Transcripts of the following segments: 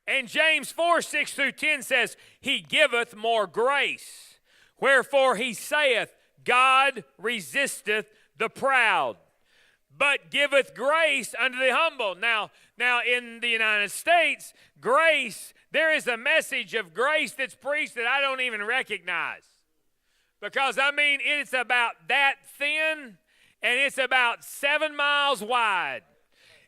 And James 4, 6 through 10 says, he giveth more grace. Wherefore he saith, God resisteth the proud, but giveth grace unto the humble. Now in the United States, grace, there is a message of grace that's preached that I don't even recognize. Because, it's about that thin, and it's about 7 miles wide.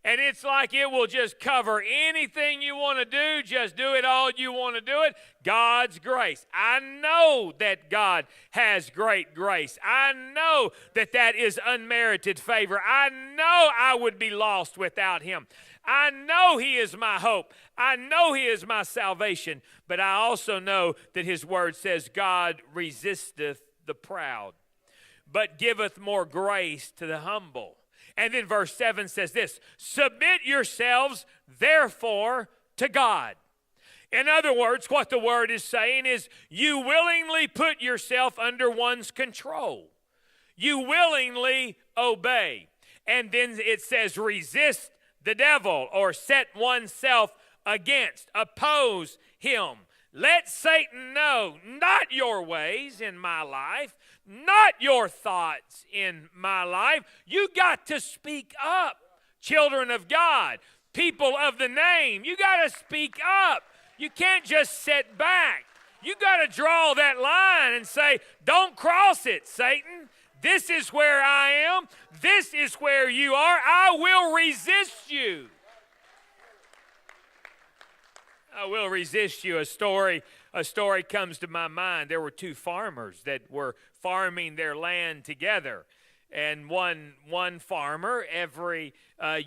And it's like it will just cover anything you want to do. Just do it all you want to do it. God's grace. I know that God has great grace. I know that that is unmerited favor. I know I would be lost without him. I know he is my hope. I know he is my salvation. But I also know that his word says God resisteth the proud, but giveth more grace to the humble. And then verse 7 says this, submit yourselves, therefore, to God. In other words, what the word is saying is you willingly put yourself under one's control. You willingly obey. And then it says resist the devil, or set oneself against, oppose him. Let Satan know, not your ways in my life, not your thoughts in my life. You got to speak up, children of God, people of the name. You got to speak up. You can't just sit back. You got to draw that line and say, don't cross it, Satan. This is where I am. This is where you are. I will resist you. I will resist you. A story comes to my mind. There were two farmers that were farming their land together. And one farmer, every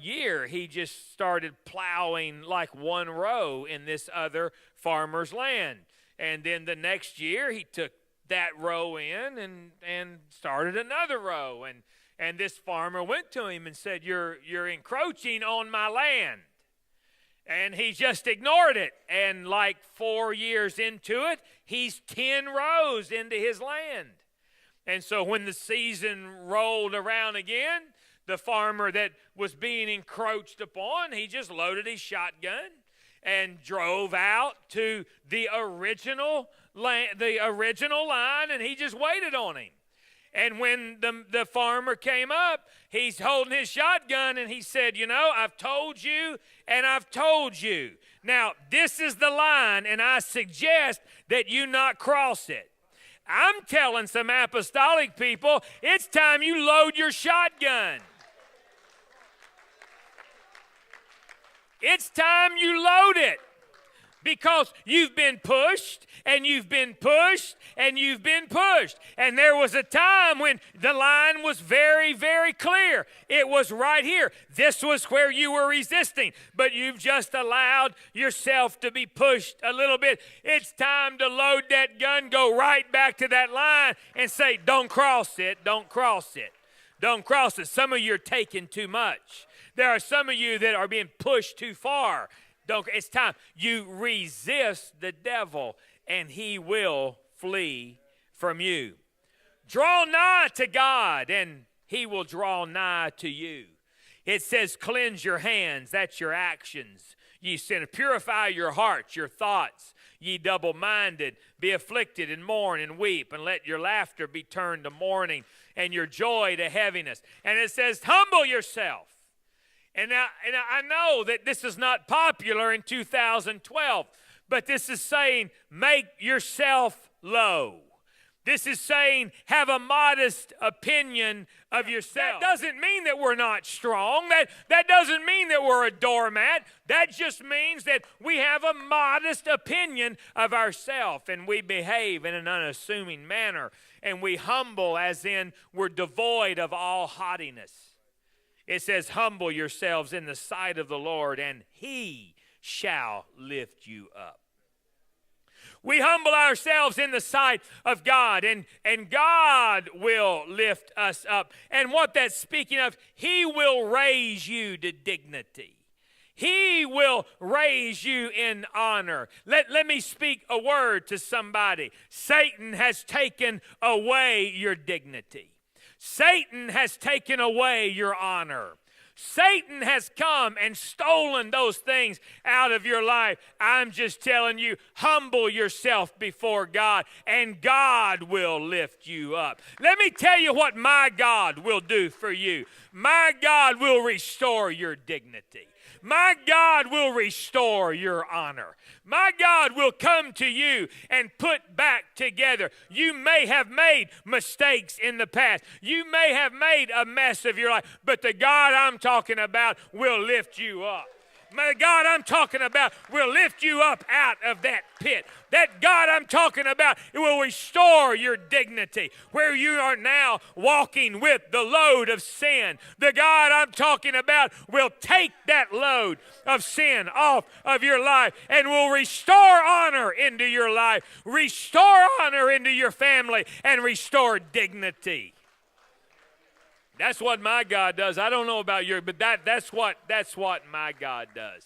year, he just started plowing like one row in this other farmer's land. And then the next year, he took that row in and started another row. And this farmer went to him and said, you're encroaching on my land. And he just ignored it. And like 4 years into it, he's 10 rows into his land. And so when the season rolled around again, the farmer that was being encroached upon, he just loaded his shotgun and drove out to the original line, and he just waited on him. And when the farmer came up, he's holding his shotgun, and he said, I've told you, and I've told you. Now, this is the line, and I suggest that you not cross it. I'm telling some apostolic people, it's time you load your shotgun. It's time you load it. Because you've been pushed, and you've been pushed, and you've been pushed. And there was a time when the line was very, very clear. It was right here. This was where you were resisting. But you've just allowed yourself to be pushed a little bit. It's time to load that gun, go right back to that line, and say, don't cross it, don't cross it, don't cross it. Some of you are taking too much. There are some of you that are being pushed too far. It's time. You resist the devil, and he will flee from you. Draw nigh to God, and he will draw nigh to you. It says, cleanse your hands. That's your actions. Ye sin. Purify your hearts, your thoughts. Ye double-minded, be afflicted, and mourn, and weep, and let your laughter be turned to mourning, and your joy to heaviness. And it says, humble yourself. And I know that this is not popular in 2012, but this is saying make yourself low. This is saying have a modest opinion of yourself. That doesn't mean that we're not strong. That doesn't mean that we're a doormat. That just means that we have a modest opinion of ourselves, and we behave in an unassuming manner, and we humble as in we're devoid of all haughtiness. It says, humble yourselves in the sight of the Lord, and he shall lift you up. We humble ourselves in the sight of God, and God will lift us up. And what that's speaking of, he will raise you to dignity. He will raise you in honor. Let me speak a word to somebody. Satan has taken away your dignity. Satan has taken away your honor. Satan has come and stolen those things out of your life. I'm just telling you, humble yourself before God, and God will lift you up. Let me tell you what my God will do for you. My God will restore your dignity. My God will restore your honor. My God will come to you and put back together. You may have made mistakes in the past. You may have made a mess of your life, but the God I'm talking about will lift you up. My God I'm talking about will lift you up out of that pit. That God I'm talking about, it will restore your dignity where you are now walking with the load of sin. The God I'm talking about will take that load of sin off of your life and will restore honor into your life, restore honor into your family, and restore dignity. That's what my God does. I don't know about yours, but that's what my God does.